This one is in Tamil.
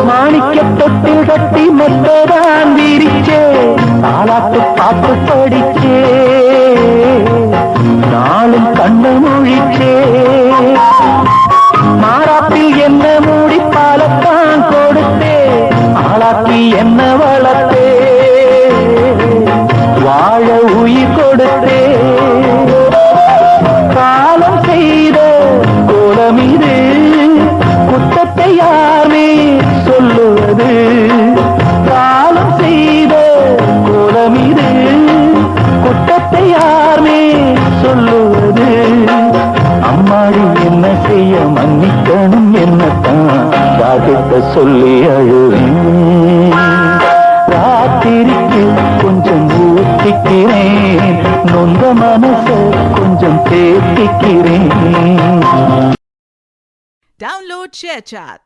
மாணிக்க தொட்டில் கட்டி மெத்ததான் விரிச்சே தாலாட்டு பாட்டு படிச்சே நாளும் கண்ணு மொழிச்சே மாறாப்பில் என்ன மூடி பாலத்தான் கொடுத்தே ஆளாக்கி என்ன வளர்த்தே வாழ உயிர் கொடுத்தே காலம் செய்த கோலம் இது குற்றத்தை யாரே சொல்லுவது காலம் செய்த கோலம் இது குற்றத்தை யாரே சொல்லுவது அம்மாடி என்ன செய்ய மன்னிக்கணும் என்னத்தான் ராகத்தை சொல்லி அழுவேன் ராத்திரிக்கு கொஞ்சம் ஊத்திக்கிறேன் நொந்த மனச கொஞ்சம் தேத்திக்கிறேன். Download ShareChat.